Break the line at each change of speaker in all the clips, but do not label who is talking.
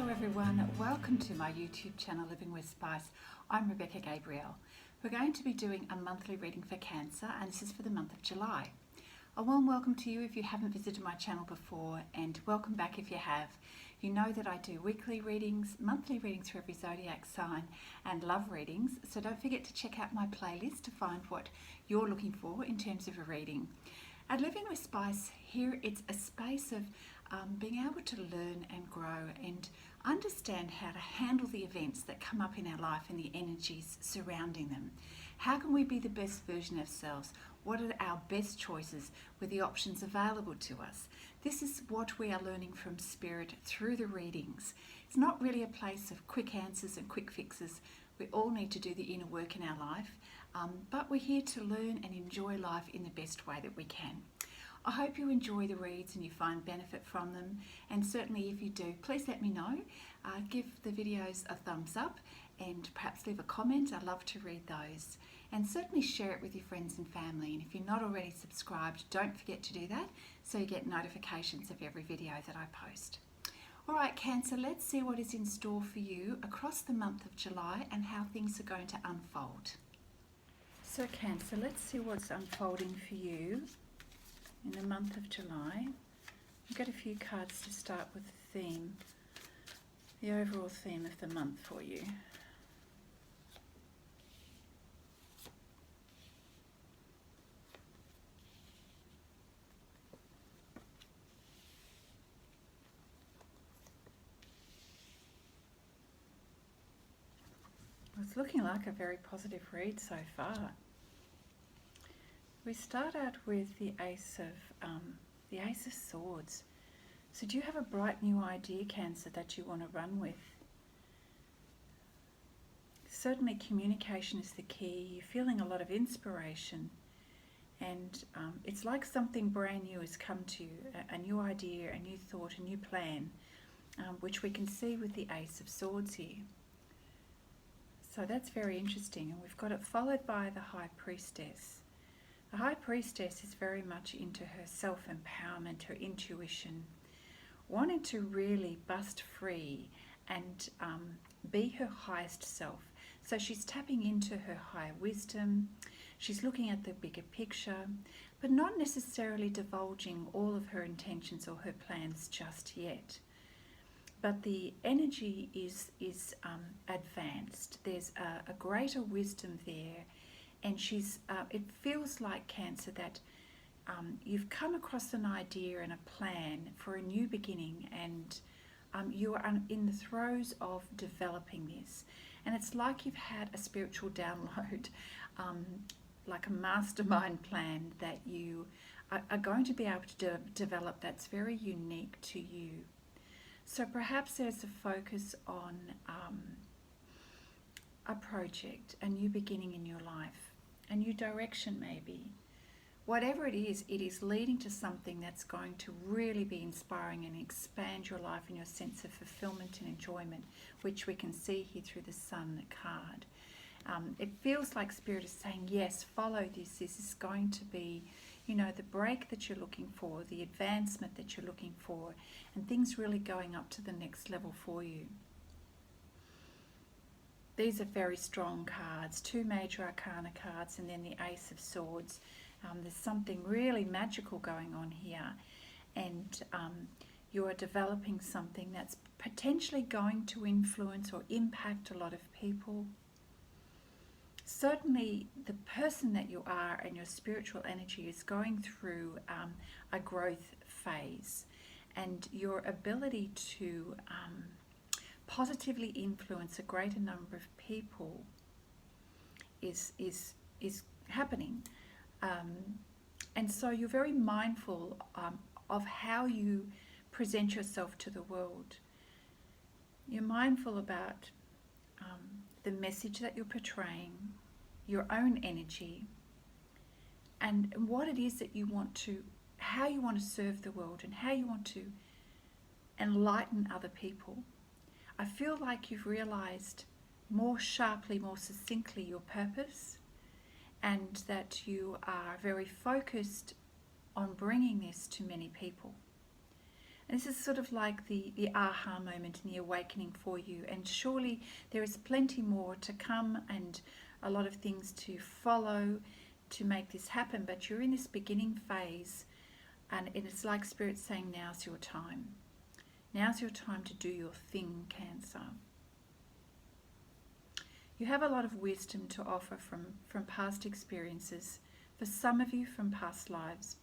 Hello everyone, welcome to my YouTube channel Living with Spice. I'm Rebecca Gabriel. We're going to be doing a monthly reading for Cancer, and this is for the month of July. A warm welcome to you if you haven't visited my channel before, and welcome back if you have. You know that I do weekly readings, monthly readings for every zodiac sign, and love readings, so don't forget to check out my playlist to find what you're looking for in terms of a reading. At Living with Spice, here it's a space of being able to learn and grow and understand how to handle the events that come up in our life and the energies surrounding them. How can we be the best version of ourselves? What are our best choices with the options available to us? This is what we are learning from Spirit through the readings. It's not really a place of quick answers and quick fixes. We all need to do the inner work in our life, but we're here to learn and enjoy life in the best way that we can. I hope you enjoy the reads and you find benefit from them, and certainly if you do, please let me know. Give the videos a thumbs up and perhaps leave a comment. I love to read those, and certainly share it with your friends and family. And if you're not already subscribed, don't forget to do that so you get notifications of every video that I post. Alright Cancer, let's see what is in store for you across the month of July and how things are going to unfold. So Cancer, let's see what's unfolding for you in the month of July. I've got a few cards to start with the theme, the overall theme of the month for you. It's looking like a very positive read so far. We start out with the Ace of Swords. So do you have a bright new idea, Cancer, that you want to run with? Certainly communication is the key. You're feeling a lot of inspiration, and it's like something brand new has come to you, a new idea, a new thought, a new plan, which we can see with the Ace of Swords here. So that's very interesting, and we've got it followed by the High Priestess. The High Priestess is very much into her self-empowerment, her intuition, wanting to really bust free and be her highest self. So she's tapping into her higher wisdom, she's looking at the bigger picture, but not necessarily divulging all of her intentions or her plans just yet. But the energy is advanced. There's a greater wisdom there. And she's, it feels like, Cancer, that you've come across an idea and a plan for a new beginning, and you are in the throes of developing this. And it's like you've had a spiritual download, like a mastermind plan that you are going to be able to develop that's very unique to you. So perhaps there's a focus on a project, a new beginning in your life, a new direction maybe. Whatever it is leading to something that's going to really be inspiring and expand your life and your sense of fulfillment and enjoyment, which we can see here through the Sun card. It feels like Spirit is saying, yes, follow this. This is going to be, you know, the break that you're looking for, the advancement that you're looking for, and things really going up to the next level for you. These are very strong cards, two major arcana cards, and then the Ace of Swords. There's something really magical going on here, and you are developing something that's potentially going to influence or impact a lot of people. Certainly the person that you are and your spiritual energy is going through a growth phase, and your ability to positively influence a greater number of people is happening, and so you're very mindful of how you present yourself to the world. You're mindful about the message that you're portraying, your own energy, and what it is that you want to, how you want to serve the world, and how you want to enlighten other people. I feel like you've realized more sharply, more succinctly your purpose, and that you are very focused on bringing this to many people. And this is sort of like the aha moment and the awakening for you. And surely there is plenty more to come and a lot of things to follow to make this happen. But you're in this beginning phase, and it's like Spirit saying, now's your time. Now's your time to do your thing, Cancer. You have a lot of wisdom to offer from past experiences, for some of you from past lives,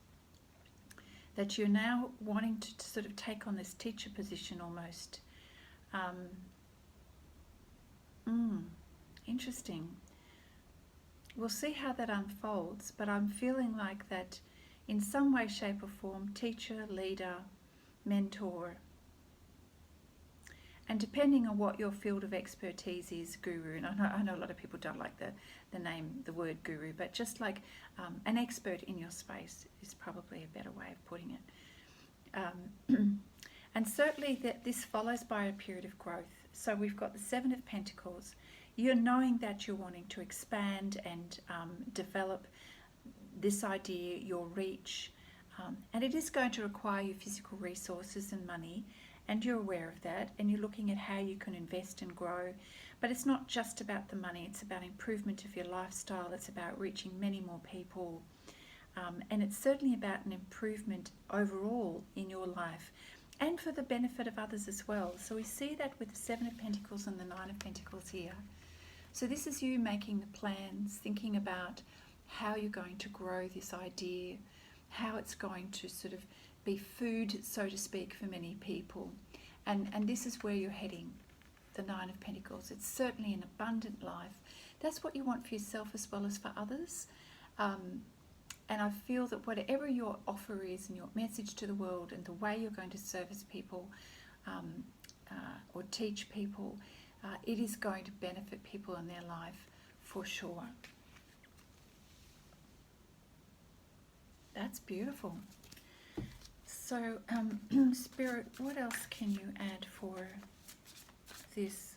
that you're now wanting to sort of take on this teacher position almost. Interesting. We'll see how that unfolds, but I'm feeling like that in some way, shape or form, teacher, leader, mentor, and depending on what your field of expertise is, guru, and I know a lot of people don't like the word guru, but just like an expert in your space is probably a better way of putting it. And certainly that this follows by a period of growth. So we've got the Seven of Pentacles. You're knowing that you're wanting to expand and develop this idea, your reach, and it is going to require you physical resources and money. And you're aware of that, and you're looking at how you can invest and grow. But it's not just about the money, it's about improvement of your lifestyle, it's about reaching many more people, and it's certainly about an improvement overall in your life and for the benefit of others as well. So we see that with the Seven of Pentacles and the Nine of Pentacles here. So this is you making the plans, thinking about how you're going to grow this idea, how it's going to sort of be food, so to speak, for many people. And this is where you're heading, the Nine of Pentacles. It's certainly an abundant life. That's what you want for yourself as well as for others. And I feel that whatever your offer is and your message to the world and the way you're going to service people or teach people, it is going to benefit people in their life for sure. That's beautiful. So, Spirit, what else can you add for this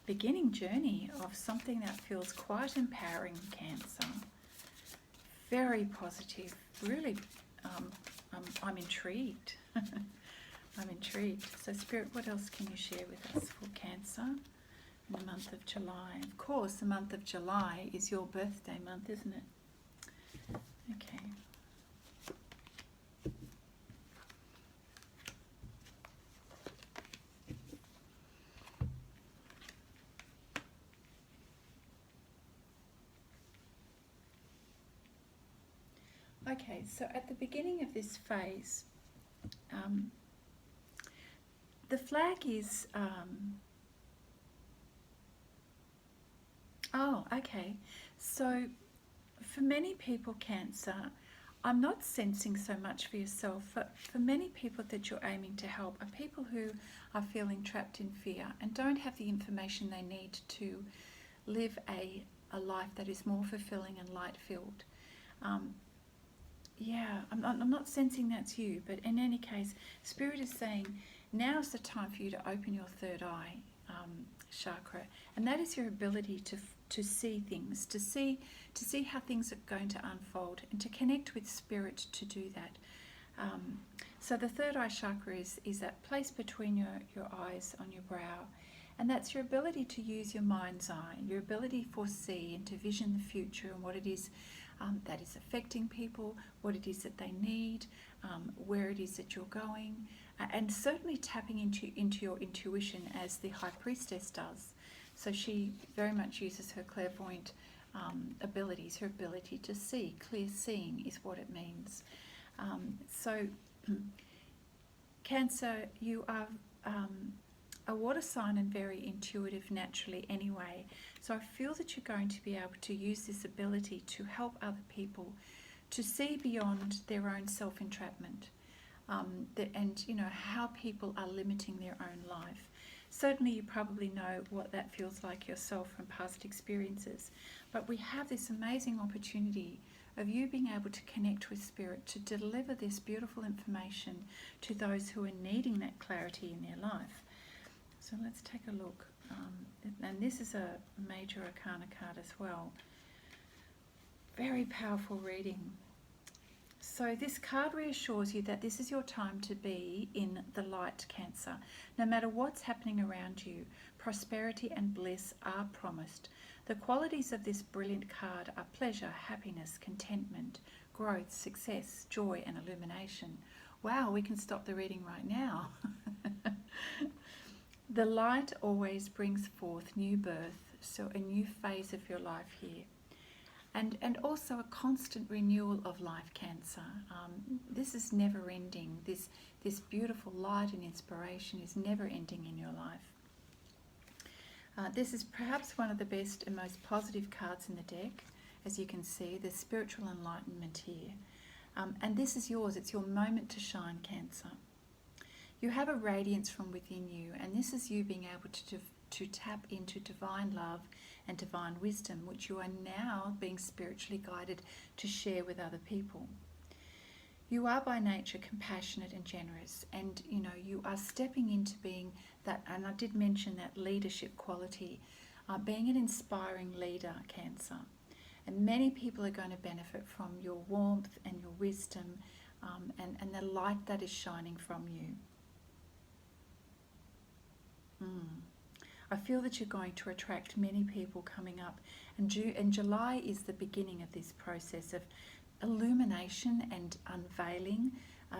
beginning journey of something that feels quite empowering, Cancer? Very positive. Really, I'm intrigued. I'm intrigued. So, Spirit, what else can you share with us for Cancer in the month of July? Of course, the month of July is your birthday month, isn't it? Okay. Okay, so at the beginning of this phase, the flag is, okay. So for many people, Cancer, I'm not sensing so much for yourself, but for many people that you're aiming to help are people who are feeling trapped in fear and don't have the information they need to live a life that is more fulfilling and light-filled. Yeah, I'm not sensing that's you, but in any case, Spirit is saying now's the time for you to open your third eye chakra, and that is your ability to see things, to see how things are going to unfold, and to connect with Spirit to do that. So the third eye chakra is that place between your eyes on your brow, and that's your ability to use your mind's eye, your ability to foresee and to vision the future and what it is that is affecting people, what it is that they need, where it is that you're going, and certainly tapping into your intuition as the High Priestess does. So she very much uses her clairvoyant abilities, her ability to see. Clear seeing is what it means. So Cancer, you are a water sign and very intuitive naturally anyway. So I feel that you're going to be able to use this ability to help other people to see beyond their own self-entrapment, and how people are limiting their own life. Certainly you probably know what that feels like yourself from past experiences, but we have this amazing opportunity of you being able to connect with Spirit to deliver this beautiful information to those who are needing that clarity in their life. So let's take a look. And this is a major arcana card as well. Very powerful reading. So this card reassures you that this is your time to be in the light, Cancer. No matter what's happening around you, prosperity and bliss are promised. The qualities of this brilliant card are pleasure, happiness, contentment, growth, success, joy and illumination. Wow, we can stop the reading right now. The light always brings forth new birth, so a new phase of your life here. And also a constant renewal of life, Cancer. This is never ending. This beautiful light and inspiration is never ending in your life. This is perhaps one of the best and most positive cards in the deck. As you can see, there's spiritual enlightenment here. And this is yours. It's your moment to shine, Cancer. You have a radiance from within you, and this is you being able to tap into divine love and divine wisdom, which you are now being spiritually guided to share with other people. You are by nature compassionate and generous, and you are stepping into being that, and I did mention that leadership quality, being an inspiring leader, Cancer. And many people are going to benefit from your warmth and your wisdom, and the light that is shining from you. I feel that you're going to attract many people coming up, and July is the beginning of this process of illumination and unveiling,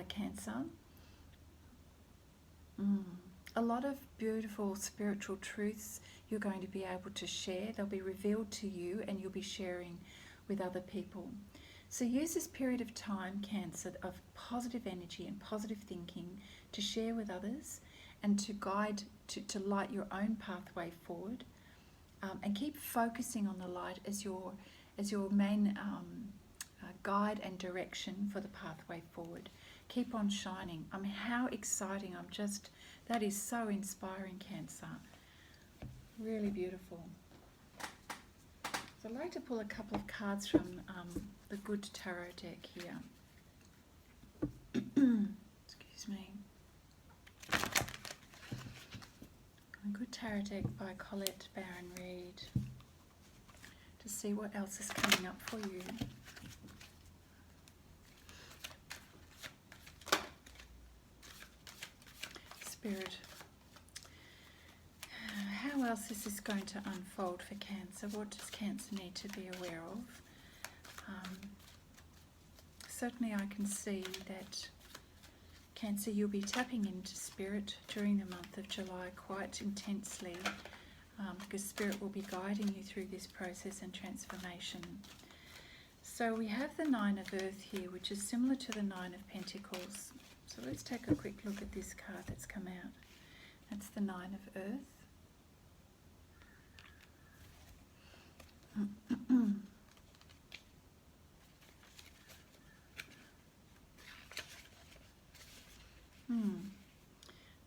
Cancer. A lot of beautiful spiritual truths you're going to be able to share. They'll be revealed to you and you'll be sharing with other people. So use this period of time, Cancer, of positive energy and positive thinking to share with others and to guide, to light your own pathway forward, and keep focusing on the light as your main guide and direction for the pathway forward. Keep on shining. I mean, how exciting. That is so inspiring, Cancer. Really beautiful. So I'd like to pull a couple of cards from the Good Tarot deck here. Excuse me. A Good Tarot deck by Colette Baron Reid, to see what else is coming up for you. Spirit, how else is this going to unfold for Cancer? What does Cancer need to be aware of? Certainly I can see that, Cancer, you'll be tapping into Spirit during the month of July quite intensely, because Spirit will be guiding you through this process and transformation. So we have the Nine of Earth here, which is similar to the Nine of Pentacles. So let's take a quick look at this card that's come out. That's the Nine of Earth.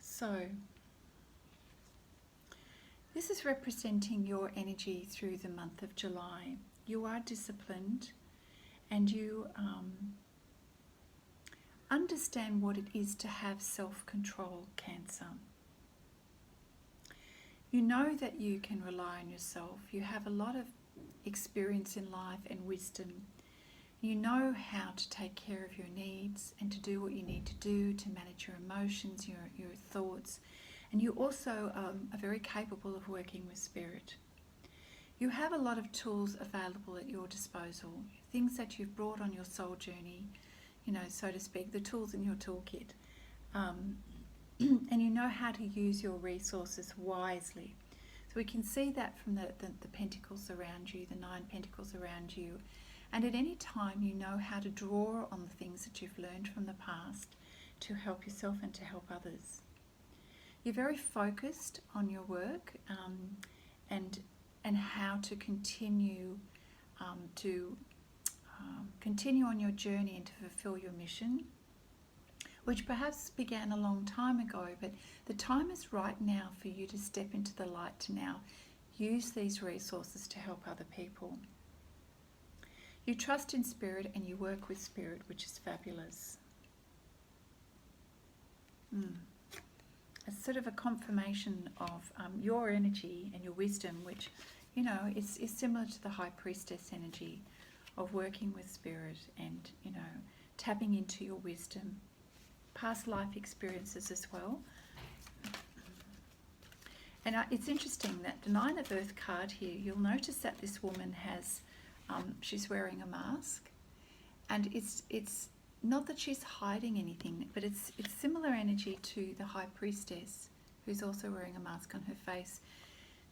So this is representing your energy through the month of July. You are disciplined and you understand what it is to have self-control, Cancer. You know that you can rely on yourself. You have a lot of experience in life and wisdom. You know how to take care of your needs and to do what you need to do to manage your emotions, your thoughts. And you also are very capable of working with Spirit. You have a lot of tools available at your disposal, things that you've brought on your soul journey, so to speak, the tools in your toolkit. And you know how to use your resources wisely. So we can see that from the pentacles around you, the 9 pentacles around you. And at any time you know how to draw on the things that you've learned from the past to help yourself and to help others. You're very focused on your work and how to continue continue on your journey and to fulfill your mission, which perhaps began a long time ago, but the time is right now for you to step into the light, to now use these resources to help other people. You trust in Spirit and you work with Spirit, which is fabulous. It's sort of a confirmation of your energy and your wisdom, which, is similar to the High Priestess energy of working with Spirit and, tapping into your wisdom, past life experiences as well. And it's interesting that the Nine of Earth card here, you'll notice that this woman has, she's wearing a mask, and it's not that she's hiding anything, but it's similar energy to the High Priestess, who's also wearing a mask on her face.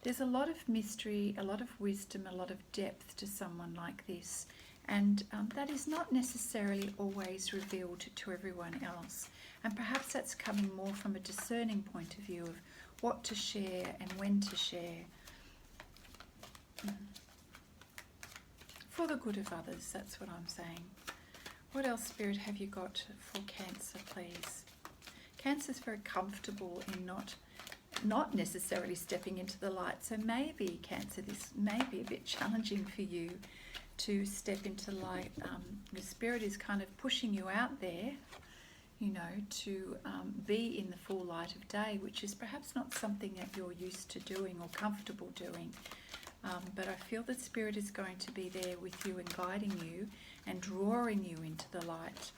There's a lot of mystery, a lot of wisdom, a lot of depth to someone like this, and that is not necessarily always revealed to everyone else. And perhaps that's coming more from a discerning point of view of what to share and when to share. For the good of others, that's what I'm saying. What else, Spirit, have you got for Cancer, please? Cancer's very comfortable in not necessarily stepping into the light. So maybe, Cancer, this may be a bit challenging for you to step into light. The Spirit is kind of pushing you out there, you know, to be in the full light of day, which is perhaps not something that you're used to doing or comfortable doing. But I feel that Spirit is going to be there with you and guiding you and drawing you into the light.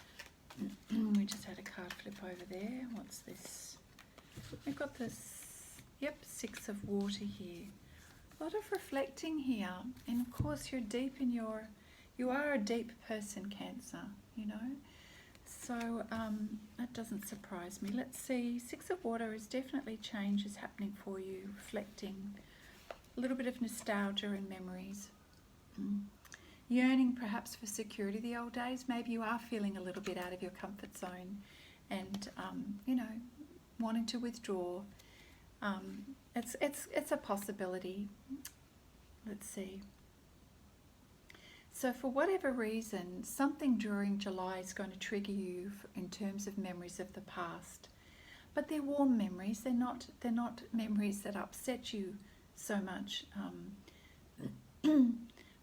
We just had a card flip over there. What's this? We've got this, yep, Six of Water here. A lot of reflecting here. And of course you're deep in you are a deep person, Cancer, you know. So that doesn't surprise me. Let's see. Six of Water is definitely change is happening for you, reflecting. A little bit of nostalgia and memories. Yearning perhaps for security, the old days. Maybe you are feeling a little bit out of your comfort zone and, you know, wanting to withdraw. It's a possibility. Let's see. So for whatever reason, something during July is going to trigger you in terms of memories of the past. But they're warm memories. They're not memories that upset you so much.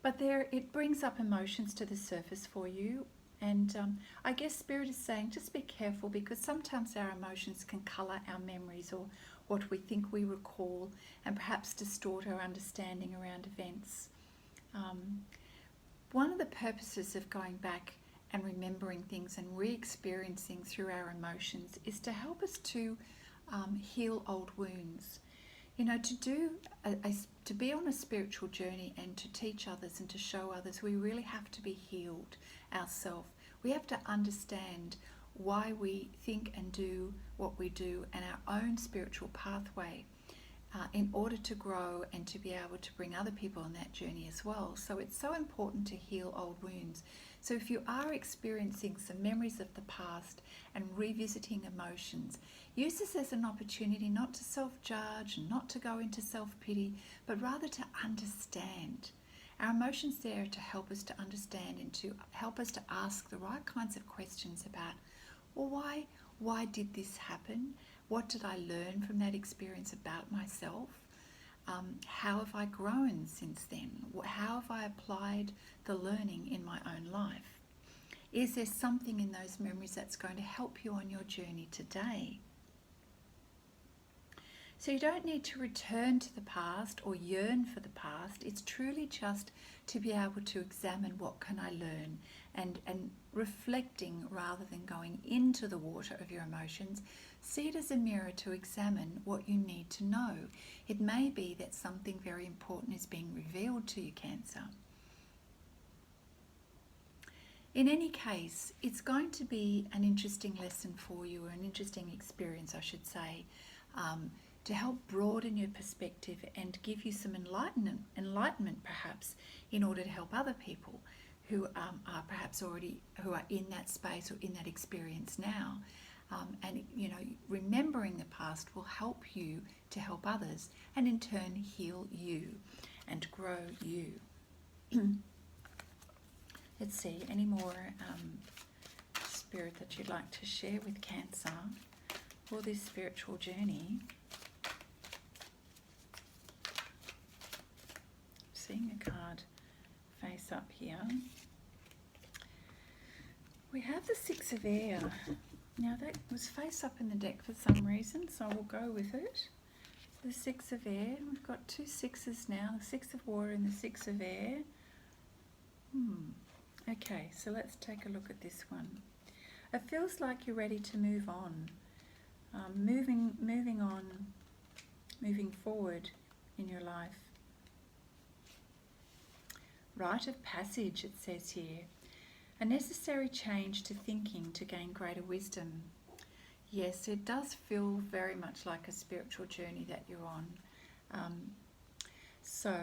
But it brings up emotions to the surface for you. And I guess Spirit is saying just be careful, because sometimes our emotions can colour our memories or what we think we recall, and perhaps distort our understanding around events. One of the purposes of going back and remembering things and re-experiencing through our emotions is to help us to heal old wounds. You know, to be on a spiritual journey and to teach others and to show others, we really have to be healed ourselves. We have to understand why we think and do what we do and our own spiritual pathway in order to grow and to be able to bring other people on that journey as well. So it's so important to heal old wounds. So if you are experiencing some memories of the past and revisiting emotions, use this as an opportunity not to self-judge and not to go into self-pity, but rather to understand. Our emotions there to help us to understand and to help us to ask the right kinds of questions about, well, why did this happen? What did I learn from that experience about myself? How have I grown since then? How have I applied the learning in my own life? Is there something in those memories that's going to help you on your journey today? So you don't need to return to the past or yearn for the past. It's truly just to be able to examine what can I learn, and reflecting rather than going into the water of your emotions. See it as a mirror to examine what you need to know. It may be that something very important is being revealed to you, Cancer. In any case, it's going to be an interesting lesson for you, or an interesting experience, I should say, to help broaden your perspective and give you some enlightenment perhaps, in order to help other people who are perhaps already, who are in that space or in that experience now. And, you know, remembering the past will help you to help others, and in turn heal you and grow you. Let's see, any more Spirit that you'd like to share with Cancer for this spiritual journey? Seeing a card face up here. We have the Six of Air. Now that was face up in the deck for some reason, so we'll go with it. The Six of Air. We've got two sixes now, the Six of Water and the Six of Air. Okay, so let's take a look at this one. It feels like you're ready to move on, moving on, moving forward in your life. Rite of passage, it says here. A necessary change to thinking to gain greater wisdom. Yes, it does feel very much like a spiritual journey that you're on. So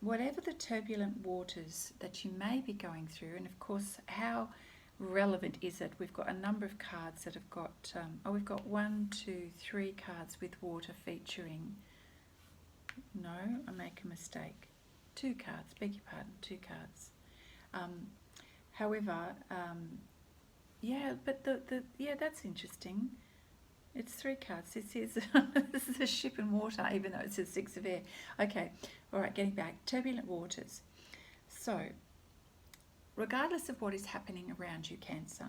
whatever the turbulent waters that you may be going through, and of course, how relevant is it? We've got a number of cards that have got, we've got 1, 2, 3 cards with water featuring. No, I make a mistake. 2 cards, beg your pardon, 2 cards. However, yeah, but yeah, that's interesting. It's 3 cards. It says this is a ship in water, even though it says 6 of air. Okay, all right, getting back. Turbulent waters. So, regardless of what is happening around you, Cancer,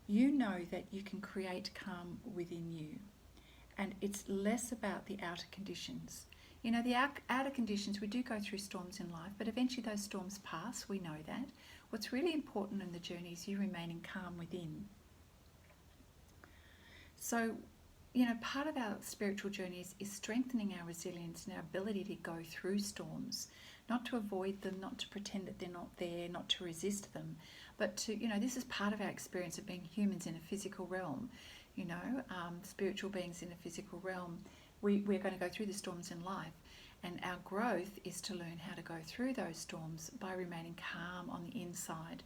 you know that you can create calm within you. And it's less about the outer conditions. You know, the outer conditions, we do go through storms in life, but eventually those storms pass. We know that. What's really important in the journey is you remaining calm within. So, you know, part of our spiritual journey is strengthening our resilience and our ability to go through storms, not to avoid them, not to pretend that they're not there, not to resist them, but to, you know, this is part of our experience of being humans in a physical realm, you know, spiritual beings in a physical realm. We're going to go through the storms in life, and our growth is to learn how to go through those storms by remaining calm on the inside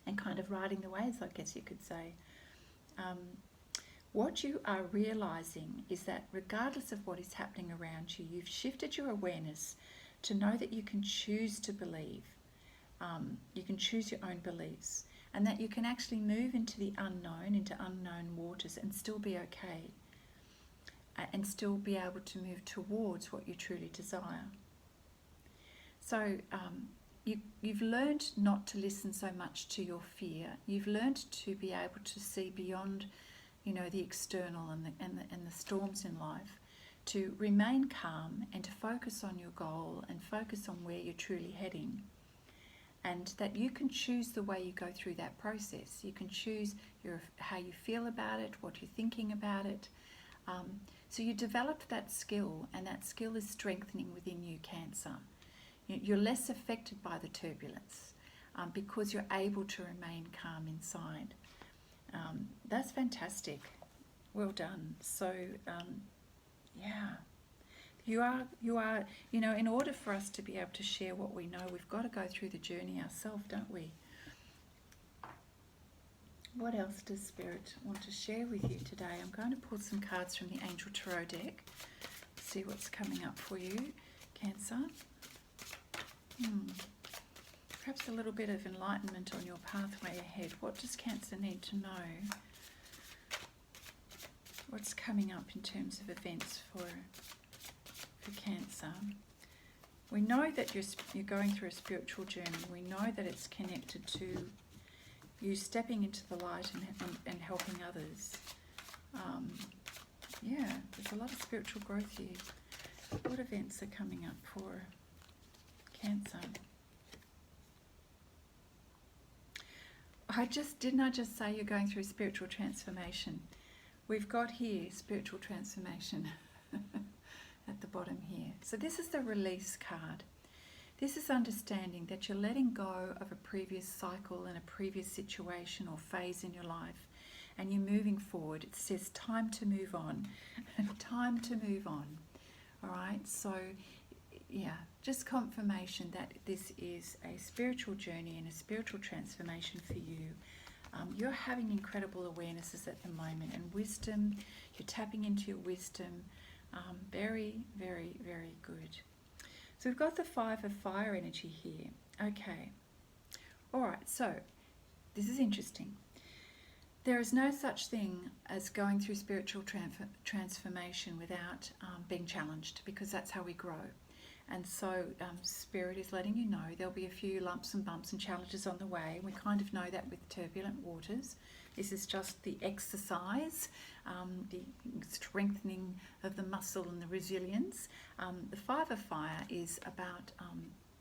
and kind of riding the waves, I guess you could say. What you are realizing is that regardless of what is happening around you, you've shifted your awareness to know that you can choose to believe. You can choose your own beliefs, and that you can actually move into the unknown, into unknown waters, and still be okay, and still be able to move towards what you truly desire. So you've learned not to listen so much to your fear. You've learned to be able to see beyond, you know, the external and the storms in life, to remain calm and to focus on your goal and focus on where you're truly heading. And that you can choose the way you go through that process. You can choose how you feel about it, what you're thinking about it. So you developed that skill, and that skill is strengthening within you, Cancer. You're less affected by the turbulence because you're able to remain calm inside. That's fantastic. Well done. So, yeah. You are, you know, in order for us to be able to share what we know, we've got to go through the journey ourselves, don't we? What else does Spirit want to share with you today? I'm going to pull some cards from the Angel Tarot deck. See what's coming up for you, Cancer. Perhaps a little bit of enlightenment on your pathway ahead. What does Cancer need to know? What's coming up in terms of events for Cancer? We know that you're going through a spiritual journey. We know that it's connected to you stepping into the light and helping others. Yeah, there's a lot of spiritual growth here. What events are coming up for Cancer? Didn't I just say you're going through spiritual transformation? We've got here spiritual transformation at the bottom here. So this is the release card. This is understanding that you're letting go of a previous cycle and a previous situation or phase in your life, and you're moving forward. It says time to move on. Time to move on. All right, so yeah, just confirmation that this is a spiritual journey and a spiritual transformation for you. You're having incredible awarenesses at the moment, and wisdom. You're tapping into your wisdom. Very, very, very good. So we've got the 5 of fire energy here. Okay. All right, so this is interesting. There is no such thing as going through spiritual transformation without being challenged, because that's how we grow. And so Spirit is letting you know there'll be a few lumps and bumps and challenges on the way. We kind of know that with turbulent waters. This is just the exercise, the strengthening of the muscle and the resilience. The 5 of fire is about,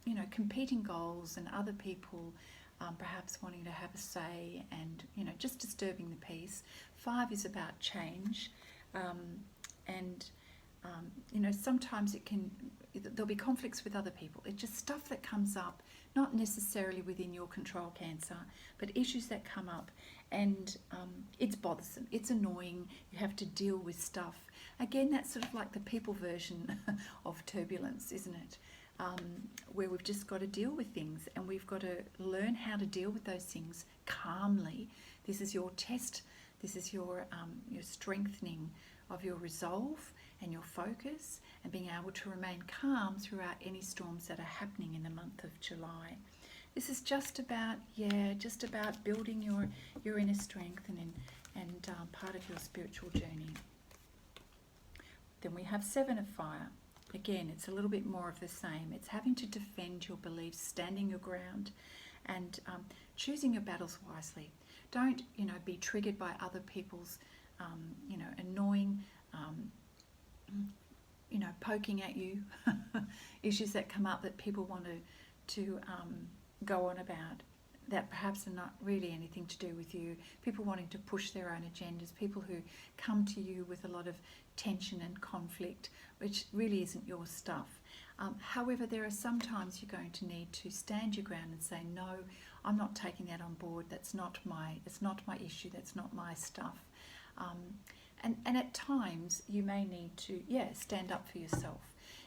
you know, competing goals and other people perhaps wanting to have a say and, just disturbing the peace. 5 is about change, and sometimes there'll be conflicts with other people. It's just stuff that comes up, not necessarily within your control, Cancer, but issues that come up, and it's bothersome, it's annoying, you have to deal with stuff. Again, that's sort of like the people version of turbulence, isn't it? Where we've just got to deal with things, and we've got to learn how to deal with those things calmly. This is your test. This is your strengthening of your resolve and your focus, and being able to remain calm throughout any storms that are happening in the month of July. This is just about building your inner strength and part of your spiritual journey. Then we have 7 of Fire. Again, it's a little bit more of the same. It's having to defend your beliefs, standing your ground, and choosing your battles wisely. Don't, be triggered by other people's, annoying, poking at you, issues that come up that people want to go on about, that perhaps are not really anything to do with you. People wanting to push their own agendas, people who come to you with a lot of tension and conflict, which really isn't your stuff. However, there are some times you're going to need to stand your ground and say, no, I'm not taking that on board. It's not my issue. That's not my stuff. And at times you may need to, stand up for yourself.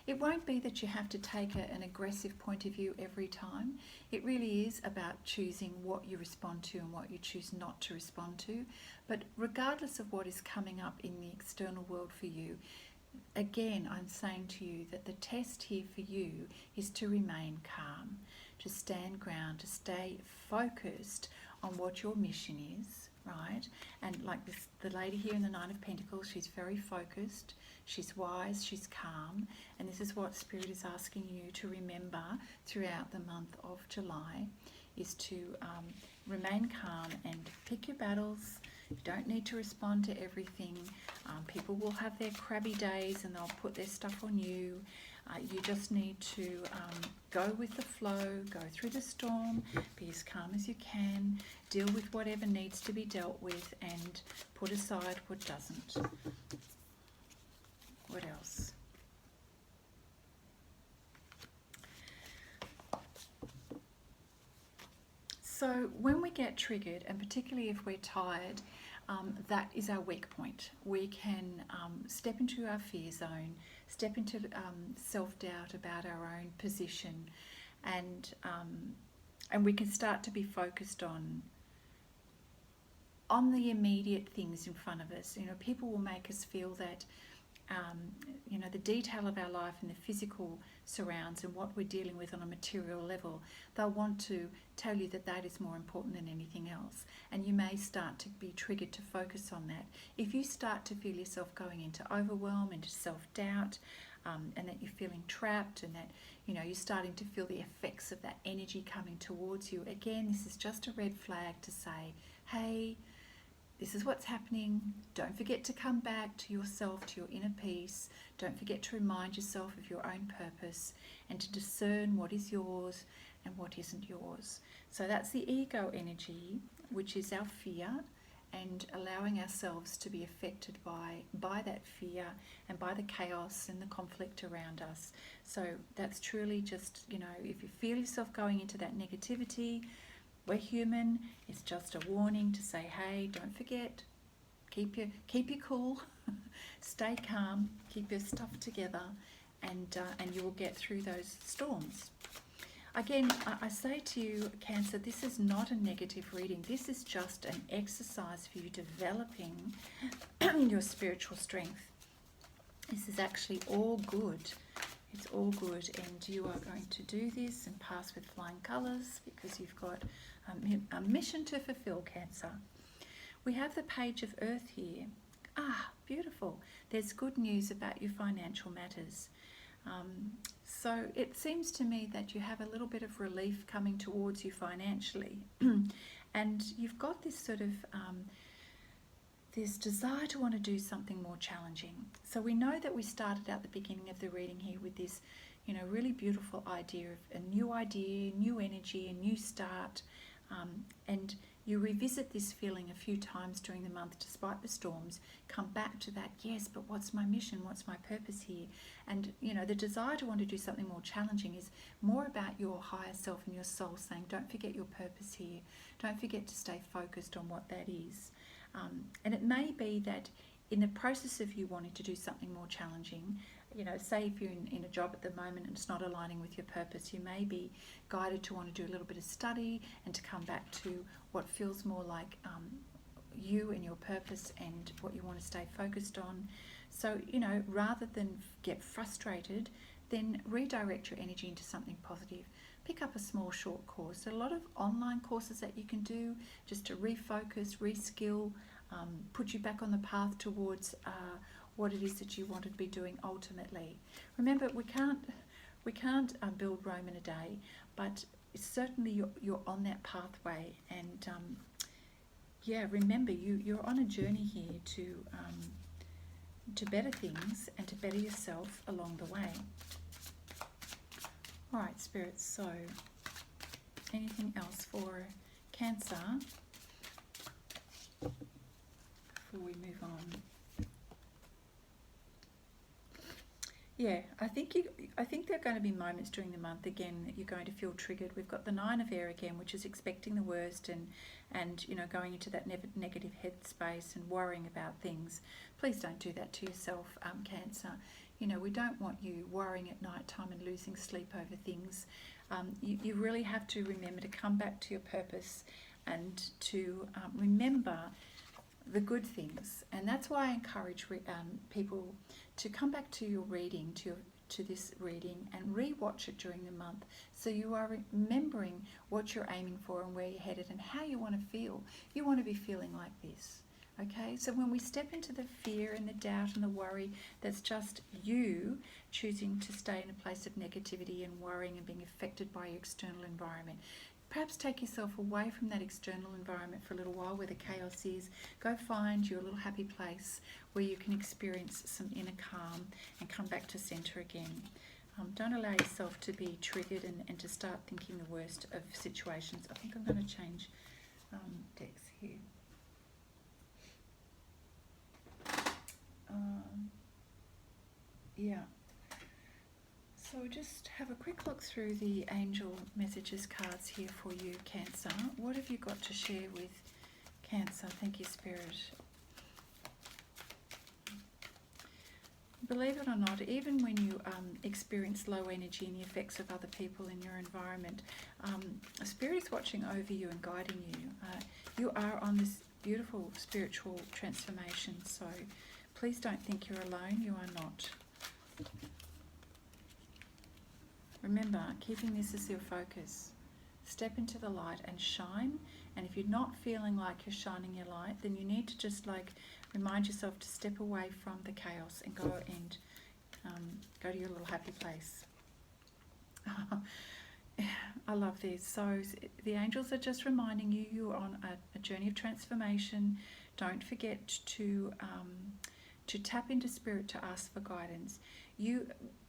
It won't be that you have to take an aggressive point of view every time. It really is about choosing what you respond to and what you choose not to respond to. But regardless of what is coming up in the external world for you, again, I'm saying to you that the test here for you is to remain calm, to stand ground, to stay focused on what your mission is, right? And like the lady here in the 9 of Pentacles, she's very focused, she's wise, she's calm, and this is what Spirit is asking you to remember throughout the month of July, is to remain calm and pick your battles. You don't need to respond to everything. People will have their crabby days and they'll put their stuff on you. You just need to go with the flow, go through the storm, be as calm as you can, deal with whatever needs to be dealt with, and put aside what doesn't. What else? So when we get triggered, and particularly if we're tired, that is our weak point. We can step into our fear zone, step into self-doubt about our own position, and we can start to be focused on the immediate things in front of us. People will make us feel that the detail of our life and the physical surrounds and what we're dealing with on a material level, they'll want to tell you that is more important than anything else. And you may start to be triggered to focus on that. If you start to feel yourself going into overwhelm, into self-doubt, and that you're feeling trapped, and that you're starting to feel the effects of that energy coming towards you, again, this is just a red flag to say, hey, this is what's happening. Don't forget to come back to yourself, to your inner peace. Don't forget to remind yourself of your own purpose and to discern what is yours and what isn't yours. So that's the ego energy, which is our fear, and allowing ourselves to be affected by that fear and by the chaos and the conflict around us. So that's truly just, if you feel yourself going into that negativity, we're human. It's just a warning to say, hey, don't forget, keep your cool, stay calm, keep your stuff together, and you will get through those storms. Again, I say to you, Cancer, this is not a negative reading. This is just an exercise for you developing your spiritual strength. This is actually all good. It's all good, and you are going to do this and pass with flying colours because you've got a mission to fulfill, Cancer. We have the Page of Earth here. Beautiful. There's good news about your financial matters. So it seems to me that you have a little bit of relief coming towards you financially. And you've got this sort of this desire to want to do something more challenging. So we know that we started out the beginning of the reading here with this, really beautiful idea of a new idea, new energy, a new start, And you revisit this feeling a few times during the month despite the storms, come back to that, yes, but what's my mission, what's my purpose here? And the desire to want to do something more challenging is more about your higher self and your soul saying, don't forget your purpose here, don't forget to stay focused on what that is. And it may be that in the process of you wanting to do something more challenging, say if you're in a job at the moment and it's not aligning with your purpose, you may be guided to want to do a little bit of study and to come back to what feels more like you and your purpose and what you want to stay focused on. So, rather than get frustrated, then redirect your energy into something positive. Pick up a small short course. There are a lot of online courses that you can do just to refocus, reskill, put you back on the path towards what it is that you want to be doing ultimately. Remember, we can't build Rome in a day, but certainly you're on that pathway. And remember, you're on a journey here to better things and to better yourself along the way. All right, spirits. So, anything else for Cancer before we move on? Yeah, I think there are going to be moments during the month again that you're going to feel triggered. We've got the Nine of Air again, which is expecting the worst and going into that negative headspace and worrying about things. Please don't do that to yourself, Cancer. We don't want you worrying at night time and losing sleep over things. You really have to remember to come back to your purpose and to remember the good things. And that's why I encourage people to come back to your reading, to this reading, and re-watch it during the month, so you are remembering what you're aiming for and where you're headed and how you want to feel. You want to be feeling like this. Okay, so when we step into the fear and the doubt and the worry, that's just you choosing to stay in a place of negativity and worrying and being affected by your external environment. Perhaps take yourself away from that external environment for a little while where the chaos is. Go find your little happy place where you can experience some inner calm and come back to center again. Don't allow yourself to be triggered and to start thinking the worst of situations. I think I'm going to change decks here. So just have a quick look through the angel messages cards here for you, Cancer. What have you got to share with Cancer? Thank you, Spirit. Believe it or not, even when you experience low energy and the effects of other people in your environment, Spirit is watching over you and guiding you. You are on this beautiful spiritual transformation, so please don't think you're alone. You are not. Remember, keeping this as your focus. Step into the light and shine. And if you're not feeling like you're shining your light, then you need to just remind yourself to step away from the chaos and go to your little happy place. I love this. So the angels are just reminding you you're on a journey of transformation. Don't forget to tap into Spirit to ask for guidance.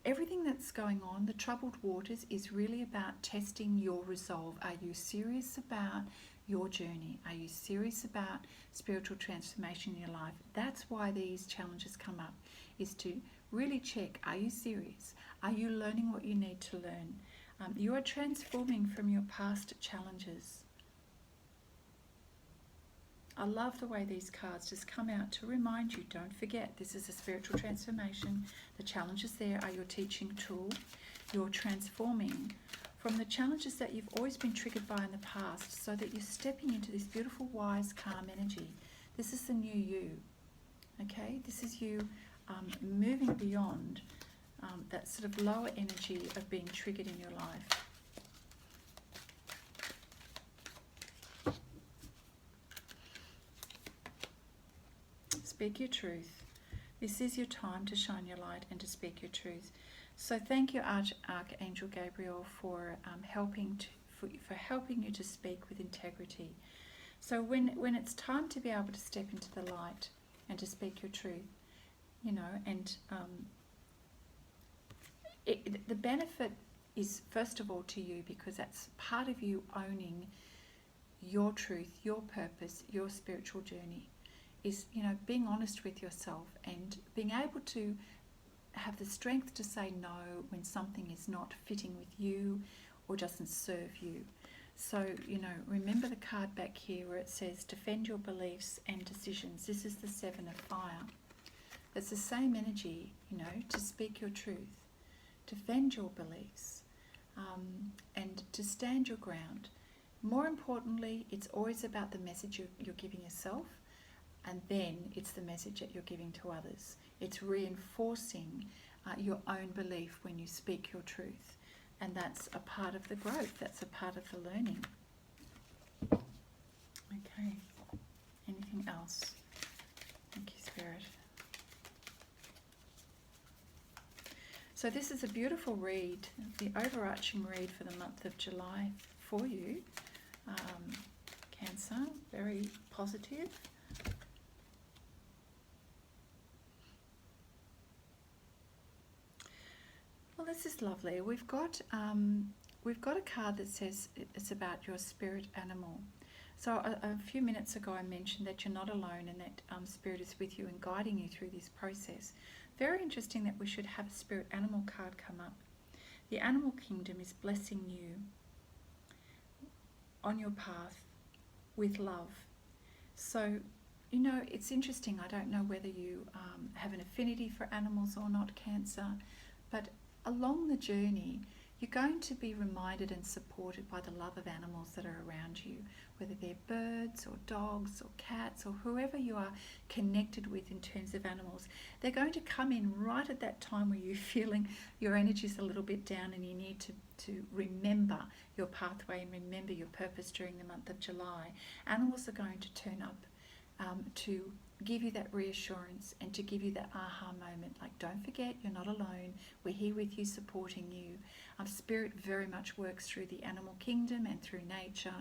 Everything that's going on, the troubled waters, is really about testing your resolve. Are you serious about your journey? Are you serious about spiritual transformation in your life? That's why these challenges come up, is to really check, are you serious? Are you learning what you need to learn? You are transforming from your past challenges. I love the way these cards just come out to remind you, don't forget, this is a spiritual transformation. The challenges there are your teaching tool. You're transforming from the challenges that you've always been triggered by in the past, so that you're stepping into this beautiful, wise, calm energy. This is the new you, okay? This is you moving beyond that sort of lower energy of being triggered in your life. Speak your truth. This is your time to shine your light and to speak your truth. So thank you, Archangel Gabriel, for helping you to speak with integrity. So when it's time to be able to step into the light and to speak your truth, and the benefit is first of all to you, because that's part of you owning your truth, your purpose, your spiritual journey is, being honest with yourself and being able to have the strength to say no when something is not fitting with you or doesn't serve you. So, remember the card back here where it says defend your beliefs and decisions. This is the 7 of fire. It's the same energy, to speak your truth, defend your beliefs, and to stand your ground. More importantly, it's always about the message you're giving yourself, and then it's the message that you're giving to others. It's reinforcing your own belief when you speak your truth. And that's a part of the growth. That's a part of the learning. Okay. Anything else? Thank you, Spirit. So this is a beautiful read, the overarching read for the month of July for you. Cancer, very positive. Well, this is lovely. We've got a card that says it's about your spirit animal. So a few minutes ago I mentioned that you're not alone and that Spirit is with you and guiding you through this process. Very interesting that we should have a spirit animal card come up. The animal kingdom is blessing you on your path with love. So, it's interesting. I don't know whether you have an affinity for animals or not, Cancer, but along the journey, you're going to be reminded and supported by the love of animals that are around you, whether they're birds or dogs or cats or whoever you are connected with in terms of animals. They're going to come in right at that time where you're feeling your energy's a little bit down and you need to remember your pathway and remember your purpose during the month of July. Animals are going to turn up to give you that reassurance and to give you that aha moment, like, don't forget, you're not alone, we're here with you, supporting you. Spirit very much works through the animal kingdom and through nature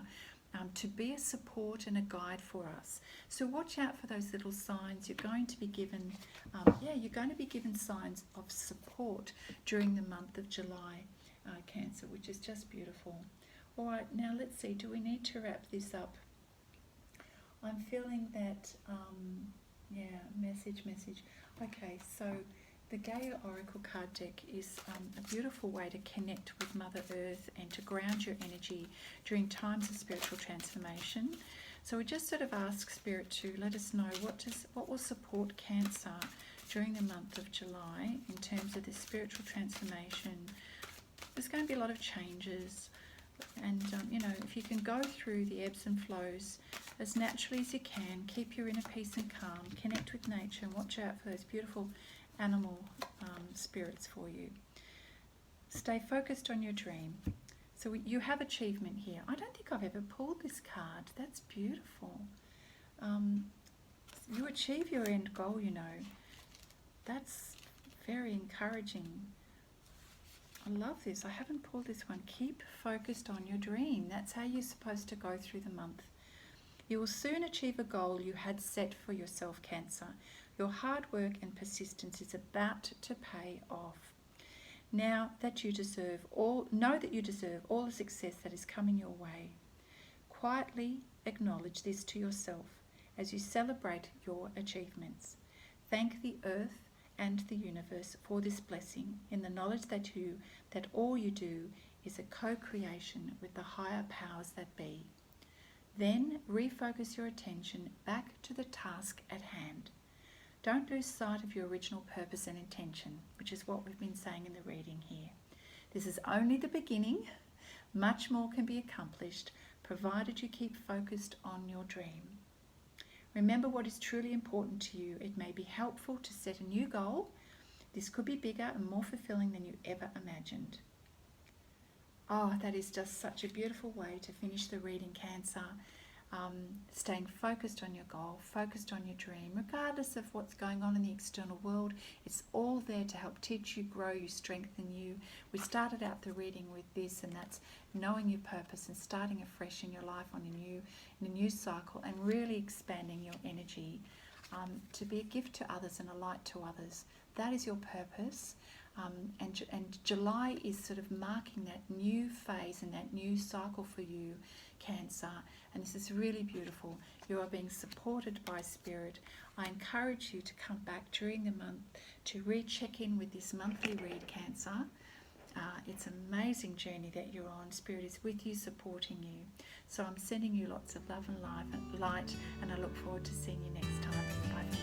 to be a support and a guide for us. So watch out for those little signs. You're going to be given signs of support during the month of July, Cancer, which is just beautiful. All right, now let's see, do we need to wrap this up? I'm feeling that, message. Okay, so the Gaia Oracle card deck is a beautiful way to connect with Mother Earth and to ground your energy during times of spiritual transformation. So we just sort of ask Spirit to let us know what will support Cancer during the month of July in terms of this spiritual transformation. There's going to be a lot of changes. And, if you can go through the ebbs and flows as naturally as you can, keep your inner peace and calm, connect with nature and watch out for those beautiful animal spirits for you. Stay focused on your dream. So you have achievement here. I don't think I've ever pulled this card. That's beautiful. You achieve your end goal, That's very encouraging. I love this. I haven't pulled this one. Keep focused on your dream. That's how you're supposed to go through the month. You will soon achieve a goal you had set for yourself, Cancer. Your hard work and persistence is about to pay off. Know that you deserve all the success that is coming your way. Quietly acknowledge this to yourself as you celebrate your achievements. Thank the earth and the universe for this blessing in the knowledge that all you do is a co-creation with the higher powers that be. Then refocus your attention back to the task at hand. Don't lose sight of your original purpose and intention, which is what we've been saying in the reading here. This is only the beginning. Much more can be accomplished, provided you keep focused on your dream. Remember what is truly important to you. It may be helpful to set a new goal. This could be bigger and more fulfilling than you ever imagined. Oh, that is just such a beautiful way to finish the reading, Cancer. Staying focused on your goal, focused on your dream, regardless of what's going on in the external world. It's all there to help teach you, grow you, strengthen you. We started out the reading with this, and that's knowing your purpose and starting afresh in your life in a new cycle, and really expanding your energy to be a gift to others and a light to others. That is your purpose. And July is sort of marking that new phase and that new cycle for you, Cancer, and this is really beautiful. You are being supported by Spirit. I encourage you to come back during the month to recheck in with this monthly read, Cancer. It's an amazing journey that you're on. Spirit is with you, supporting you. So I'm sending you lots of love and light, and I look forward to seeing you next time. Bye for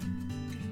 now.